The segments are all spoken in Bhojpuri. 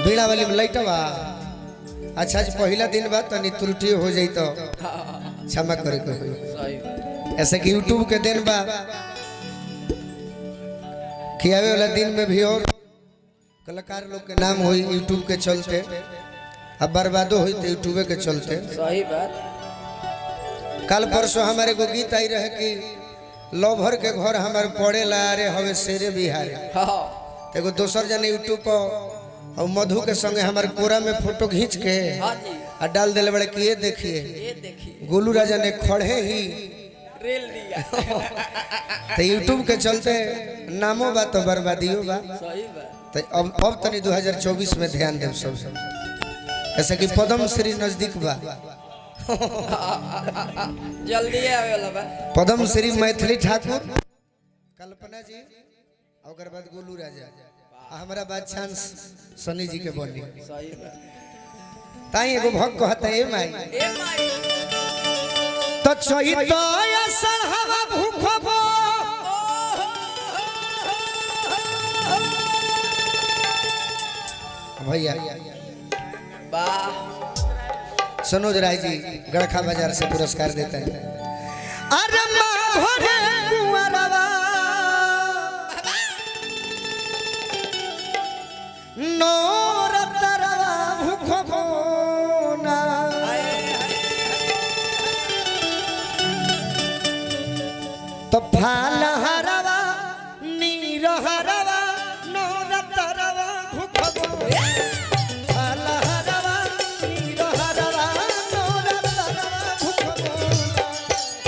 बीड़ा वाली लाइटवा अच्छा जी पहला दिन बाद तनी त्रुटि हो जाई तो क्षमा करे को ऐसे कि यूट्यूब के दिन बा खियावे वाला दिन में भी और कलाकार लोग के नाम हो यूट्यूब के चलते अब बर्बादो हुई तो यूट्यूब के चलते सही बात। कल परसों हमारे को गीत आई रहे कि लवभर के घर हमारे पड़े ला रे हवे शेरे बिहारे एगो दोसर जने यूट्यूब पर और मधु के संगे हमारे कोरा में फोटो खींच के और डाल दिले बड़े कि ये देखिए गोलू राजा ने खड़े ही रेल दिया तो यूट्यूब के चलते नामों बा तो बर्बादियों बा सही बात। तो अब तनी 2024 में ध्यान देव सब ऐसे कि पद्म श्री नजदीक बा जल्दी आवे वाला बा पद्म श्री मैथिली ठाकुर कल्पना जी और बाद गोलू राजा हमारा बात चांस सनी जी के बनी सही बात। ताई एगो भक्त कहता है माई ए माई तो चैतो असरहवा भूखबो भैया वाह सनोज राय जी गड़खा बाजार से पुरस्कार देते हैं। अरे माँ घरे कुंवरवा नौरतरवा भूखबो ना तो फाल हरवा नीर हरवा नौरतरवा भूखबो फाल हरवा नीर हरवा नौरतरवा भूखबो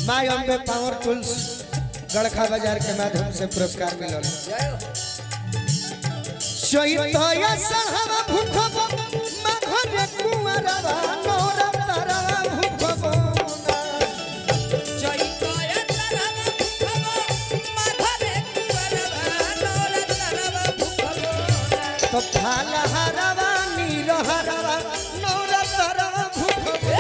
माय अम्बे पावर टूल्स गड़खा बाजार के माध्यम से पुरस्कार मिलल चैतया सरहवा भूखबो माँ घरे कुंवरवा नौरतरवा भूखबो तो फाल हरवा नीर हरवा नौरतरवा भूखबो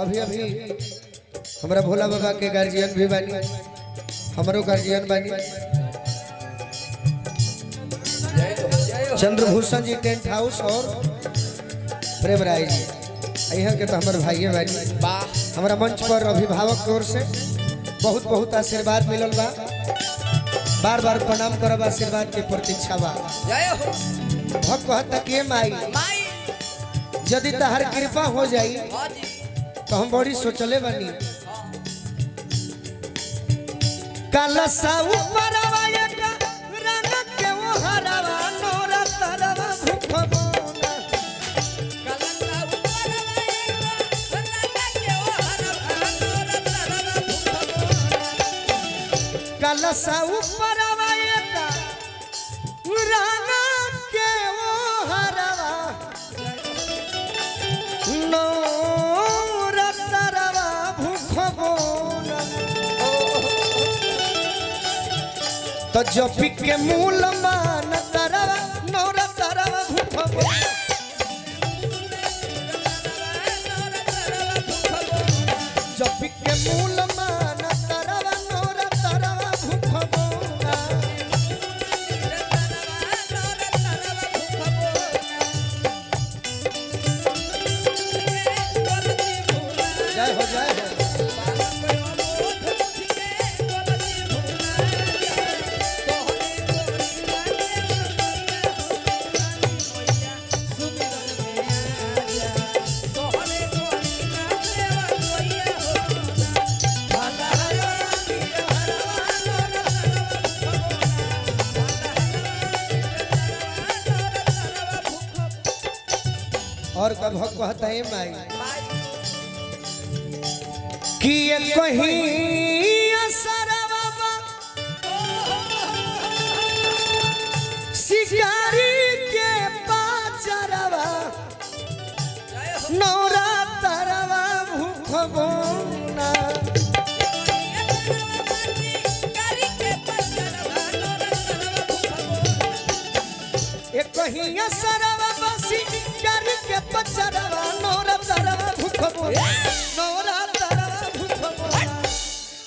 अभी अभी हमारा भोला बाबा के गार्जियन भी बानी हमारो गार्जियन बानी चंद्रभूषण जी टेंट हाउस और प्रेम राय जी यहाँ के तो हमारे भाई बानी हमारा मंच पर अभिभावक की ओर से बहुत बहुत आशीर्वाद मिलल बा बार बार प्रणाम करब आशीर्वाद के प्रतीक्षा बा भक्त कहता कि माई यदि तहर कृपा हो जाई तो हम बड़ी सोचले बनी कलसा ऊपरवा एक रंग के वो हरवा नौरतरवा भूखबो कलसा ऊपरवा एक रंग के वो हरवा नौरतरवा भूखबो तो जपी के मूल मान तरवा नौरतरवा भूखबो जपी के मूल मान तरवा नौरतरवा भूखबो जय हो जय हो घर का भक्त कहता है माई कि ये कहीं असरवा शिकारी के पाचरवा नौरा तरवा भूख बोना एक कहीं असरवा बसी कर के पचरवा नौरा तरवा भूख बोना नौरा तरवा भूख बोना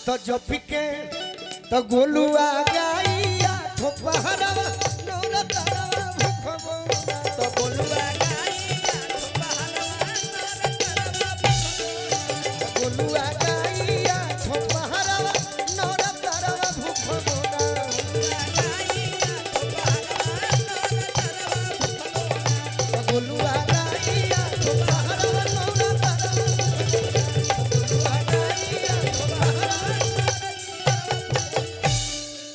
तो जो पिके तो गोलुआ गाइया ठोपहरवा नौरा तरवा